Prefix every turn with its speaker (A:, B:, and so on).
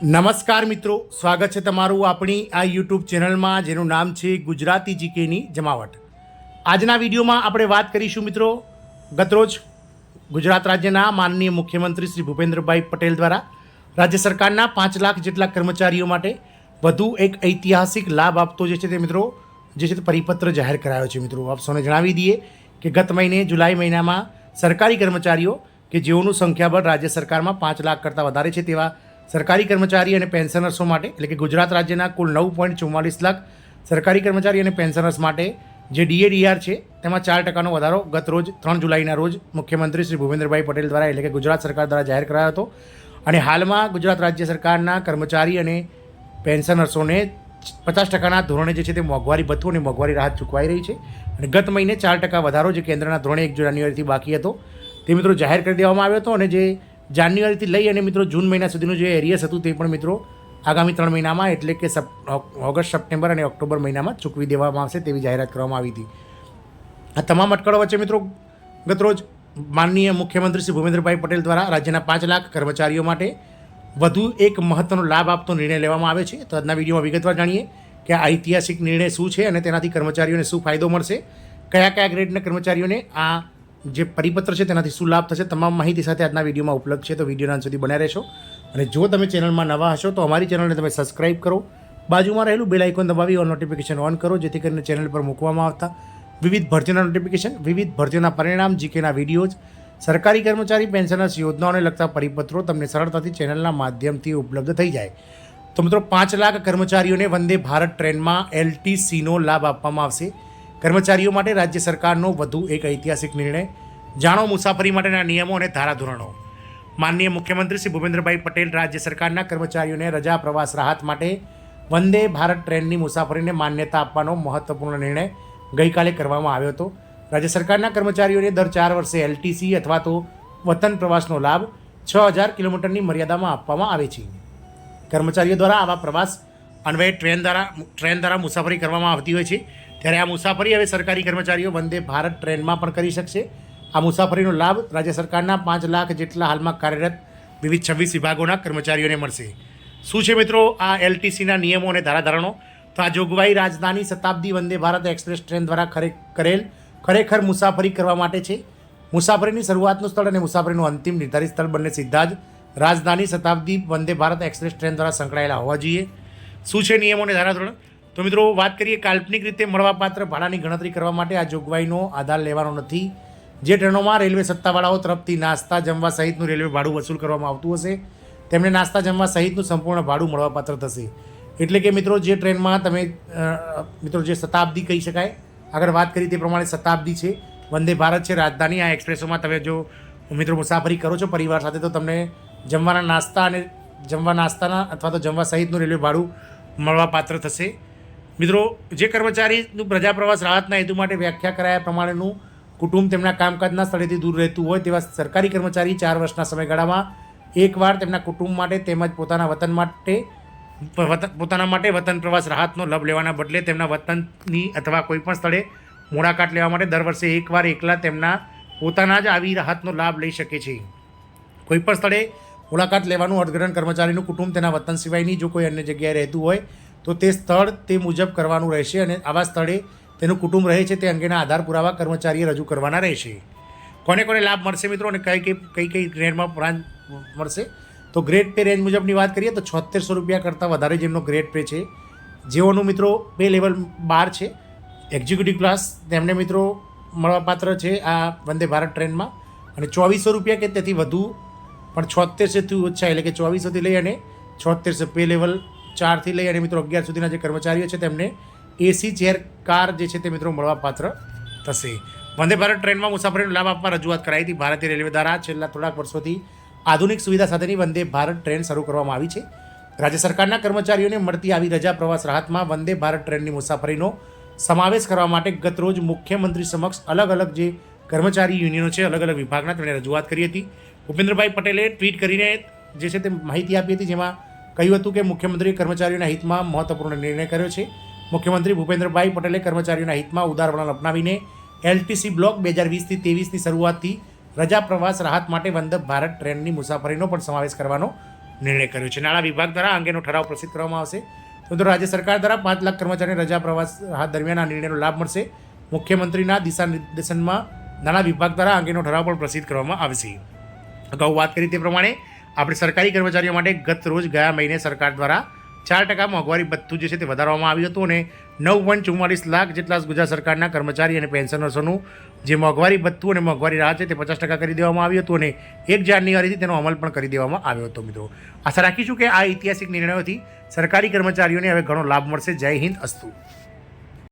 A: નમસ્કાર મિત્રો, સ્વાગત છે તમારું આપણી આ યુટ્યુબ ચેનલમાં જેનું નામ છે ગુજરાતી જીકેની જમાવટ. આજના વિડીયોમાં આપણે વાત કરીશું મિત્રો, ગતરોજ ગુજરાત રાજ્યના માનનીય મુખ્યમંત્રી શ્રી ભૂપેન્દ્રભાઈ પટેલ દ્વારા રાજ્ય સરકારના 5 લાખ જેટલા કર્મચારીઓ માટે વધુ એક ઐતિહાસિક લાભ આપતો જે છે તે મિત્રો જે છે તે પરિપત્ર જાહેર કરાયો છે. મિત્રો આપ સૌને જણાવી દઈએ કે ગત મહિને જુલાઈ મહિનામાં સરકારી કર્મચારીઓ કે જેઓનું સંખ્યાબળ રાજ્ય સરકારમાં 5 લાખ કરતાં વધારે છે તેવા સરકારી કર્મચારી અને પેન્શનર્સો માટે એટલે કે ગુજરાત રાજ્યના કુલ 9.44 લાખ સરકારી કર્મચારી અને પેન્શનર્સ માટે જે ડીએડીઆર છે તેમાં 4%નો વધારો ગત રોજ 3 જુલાઈના રોજ મુખ્યમંત્રી શ્રી ભૂપેન્દ્રભાઈ પટેલ દ્વારા એટલે કે ગુજરાત સરકાર દ્વારા જાહેર કરાયો હતો. અને હાલમાં ગુજરાત રાજ્ય સરકારના કર્મચારી અને પેન્શનર્સોને 50%ના ધોરણે જે છે તે મોંઘવારી ભથ્થું અને મોંઘવારી રાહત ચૂકવાઈ રહી છે. અને ગત મહિને 4% વધારો જે કેન્દ્રના ધોરણે 1 જાન્યુઆરીથી બાકી હતો તે મિત્રો જાહેર કરી દેવામાં આવ્યો હતો. અને જે જાન્યુઆરીથી લઈ અને મિત્રો જૂન મહિના સુધીનું જે એરિયસ હતું તે પણ મિત્રો આગામી 3 મહિનામાં એટલે કે ઓગસ્ટ, સપ્ટેમ્બર અને ઓક્ટોબર મહિનામાં ચૂકવી દેવામાં આવશે તેવી જાહેરાત કરવામાં આવી હતી. આ તમામ અટકળો વચ્ચે મિત્રો ગતરોજ માનનીય મુખ્યમંત્રી શ્રી ભૂપેન્દ્રભાઈ પટેલ દ્વારા રાજ્યના 5 લાખ કર્મચારીઓ માટે વધુ એક મહત્ત્વનો લાભ આપતો નિર્ણય લેવામાં આવે છે. તો આજના વિડીયોમાં વિગતવાર જાણીએ કે આ ઐતિહાસિક નિર્ણય શું છે અને તેનાથી કર્મચારીઓને શું ફાયદો મળશે, કયા કયા ગ્રેડના કર્મચારીઓને આ જે પરિપત્ર છે તેનાથી શું લાભ થશે, તમામ માહિતી સાથે આજના વિડીયોમાં ઉપલબ્ધ છે. તો વિડીયોના અંત સુધી બન્યા રહેશો. અને જો તમે ચેનલમાં નવા હશો તો અમારી ચેનલને તમે સબસ્ક્રાઇબ કરો, બાજુમાં રહેલું બેલ આઇકોન દબાવી ઓલ નોટિફિકેશન ઓન કરો, જેથી કરીને ચેનલ પર મૂકવામાં આવતા વિવિધ ભરતીઓના નોટિફિકેશન, વિવિધ ભરતીઓના પરિણામ, જીકેના વિડીયોઝ, સરકારી કર્મચારી પેન્શનર્સ યોજનાઓને લગતા પરિપત્રો તમને સરળતાથી ચેનલના માધ્યમથી ઉપલબ્ધ થઈ જાય. તો મિત્રો 5 લાખ કર્મચારીઓને વંદે ભારત ટ્રેનમાં એલટીસીનો લાભ આપવામાં આવશે. કર્મચારીઓ માટે રાજ્ય સરકારનો વધુ એક ઐતિહાસિક નિર્ણય. જાણો મુસાફરી માટેના નિયમો અને ધારાધોરણો. માનનીય મુખ્યમંત્રી શ્રી ભૂપેન્દ્રભાઈ પટેલ રાજ્ય સરકારના કર્મચારીઓને રજા પ્રવાસ રાહત માટે વંદે ભારત ટ્રેનની મુસાફરીને માન્યતા આપવાનો મહત્વપૂર્ણ નિર્ણય ગઈકાલે કરવામાં આવ્યો હતો. રાજ્ય સરકારના કર્મચારીઓને દર 4 વર્ષે એલટીસી અથવા તો વતન પ્રવાસનો લાભ 6000 કિલોમીટરની મર્યાદામાં આપવામાં આવે છે. કર્મચારીઓ દ્વારા આવા પ્રવાસ અન્વયે ટ્રેન દ્વારા મુસાફરી કરવામાં આવતી હોય છે. ત્યારે આ મુસાફરી હવે સરકારી કર્મચારીઓ વંદે ભારત ટ્રેનમાં પણ કરી શકશે. આ મુસાફરીનો લાભ રાજ્ય સરકારના 5 લાખ જેટલા હાલમાં કાર્યરત વિવિધ 26 વિભાગોના કર્મચારીઓને મળશે. શું છે મિત્રો આ એલટીસીના નિયમો અને ધારાધોરણો? તો આ જોગવાઈ રાજધાની શતાબ્દી વંદે ભારત એક્સપ્રેસ ટ્રેન દ્વારા ખરેખર મુસાફરી કરવા માટે છે. મુસાફરીની શરૂઆતનું સ્થળ અને મુસાફરીનું અંતિમ નિર્ધારિત સ્થળ બંને સીધા જ રાજધાની શતાબ્દી વંદે ભારત એક્સપ્રેસ ટ્રેન દ્વારા સંકળાયેલા હોવા જોઈએ. શું છે નિયમો અને ધારાધોરણ? તો મિત્રો વાત કરીએ, કાલ્પનિક રીતે મળવાપાત્ર ભાડાની ગણતરી કરવા માટે આ જોગવાઈનો આધાર લેવાનો નથી. જે ટ્રેનોમાં રેલવે સત્તાવાળાઓ તરફથી નાસ્તા જમવા સહિતનું રેલવે ભાડું વસૂલ કરવામાં આવતું હશે તેમને નાસ્તા જમવા સહિતનું સંપૂર્ણ ભાડું મળવાપાત્ર થશે. એટલે કે મિત્રો જે ટ્રેનમાં તમે મિત્રો જે શતાબ્દી કહી શકાય, આગળ વાત કરી તે પ્રમાણે શતાબ્દી છે, વંદે ભારત છે, રાજધાની, આ એક્સપ્રેસોમાં તમે જો મિત્રો મુસાફરી કરો છો પરિવાર સાથે તો તમને જમવાના નાસ્તાના અથવા તો જમવા સહિતનું રેલવે ભાડું મળવાપાત્ર થશે. મિત્રો જે કર્મચારીનું પ્રજા પ્રવાસ રાહતના હેતુ માટે વ્યાખ્યા કરાયા પ્રમાણેનું કુટુંબ તેમના કામકાજના સ્થળેથી દૂર રહેતું હોય તેવા સરકારી કર્મચારી 4 વર્ષના સમયગાળામાં એકવાર તેમના કુટુંબ માટે તેમજ પોતાના માટે વતન પ્રવાસ રાહતનો લાભ લેવાના બદલે તેમના વતનની અથવા કોઈપણ સ્થળે મુલાકાત લેવા માટે દર વર્ષે એકવાર એકલા તેમના પોતાના જ આવી રાહતનો લાભ લઈ શકે છે. કોઈપણ સ્થળે મુલાકાત લેવાનું અર્થઘટન કર્મચારીનું કુટુંબ તેના વતન સિવાયની જો કોઈ અન્ય જગ્યાએ રહેતું હોય તો તે સ્થળ તે મુજબ કરવાનું રહેશે. અને આવા સ્થળે તેનું કુટુંબ રહે છે તે અંગેના આધાર પુરાવા કર્મચારીએ રજૂ કરવાના રહેશે. કોને કોને લાભ મળશે મિત્રો અને કઈ ગ્રેડમાં બ્રાન્ચ મળશે? તો ગ્રેડ પે રેન્જ મુજબની વાત કરીએ તો 7600 રૂપિયા કરતાં વધારે જેમનો ગ્રેડ પે છે, જેઓનું મિત્રો પે લેવલ 12 છે, એક્ઝિક્યુટિવ ક્લાસ, તેમને મિત્રો મળવાપાત્ર છે આ વંદે ભારત ટ્રેનમાં. અને 2400 રૂપિયા કે તેથી વધુ પણ 7600થી ઓછા એટલે કે 2400થી લઈ અને 7600 પે લેવલ 4 થી લઈ અને મિત્રો 11 સુધીના જે કર્મચારીઓ છે તેમને એસી ચેર કાર જે છે તે મિત્રો મળવાપાત્ર થશે. વંદે ભારત ટ્રેનમાં મુસાફરીનો લાભ આપવા રજૂઆત કરાઈ હતી. ભારતીય રેલવે દ્વારા છેલ્લા થોડાક વર્ષોથી આધુનિક સુવિધા સાથેની વંદે ભારત ટ્રેન શરૂ કરવામાં આવી છે. રાજ્ય સરકારના કર્મચારીઓને મળતી આવી રજા પ્રવાસ રાહતમાં વંદે ભારત ટ્રેનની મુસાફરીનો સમાવેશ કરવા માટે ગતરોજ મુખ્યમંત્રી સમક્ષ અલગ અલગ જે કર્મચારી યુનિયનો છે, અલગ અલગ વિભાગના તેમણે રજૂઆત કરી હતી. ભૂપેન્દ્રભાઈ પટેલે ટ્વીટ કરીને જે છે તે માહિતી આપી હતી, જેમાં કહ્યું હતું કે મુખ્યમંત્રીએ કર્મચારીઓના હિતમાં મહત્વપૂર્ણ નિર્ણય કર્યો છે. મુખ્યમંત્રી ભૂપેન્દ્રભાઈ પટેલે કર્મચારીઓના હિતમાં ઉદાર વલણ અપનાવીને એલટીસી બ્લોક 2020થી 23ની શરૂઆતથી રજા પ્રવાસ રાહત માટે વંદે ભારત ટ્રેનની મુસાફરીનો પણ સમાવેશ કરવાનો નિર્ણય કર્યો છે. નાણાં વિભાગ દ્વારા આ અંગેનો ઠરાવ પ્રસિદ્ધ કરવામાં આવશે. તો મિત્રો રાજ્ય સરકાર દ્વારા 5 લાખ કર્મચારીઓને રજા પ્રવાસ હાથ દરમિયાન આ નિર્ણયનો લાભ મળશે. મુખ્યમંત્રીના દિશા નિર્દેશનમાં નાણાં વિભાગ દ્વારા આ અંગેનો ઠરાવ પણ પ્રસિદ્ધ કરવામાં આવશે. અગાઉ વાત કરી તે પ્રમાણે આપણે સરકારી કર્મચારીઓ માટે ગત રોજ ગયા મહિને સરકાર દ્વારા 4% મોંઘવારી ભથ્થું જે છે તે વધારવામાં આવ્યું હતું અને 9.44 લાખ જેટલા ગુજરાત સરકારના કર્મચારી અને પેન્શનર્સોનું જે મોંઘવારી ભથ્થું અને મોંઘવારી રાહત છે તે 50% કરી દેવામાં આવ્યું હતું અને 1 જાન્યુઆરીથી તેનો અમલ પણ કરી દેવામાં આવ્યો હતો. મિત્રો આશા રાખીશું કે આ ઐતિહાસિક નિર્ણયોથી સરકારી કર્મચારીઓને હવે ઘણો લાભ મળશે. જય હિન્દ, અસ્તુ.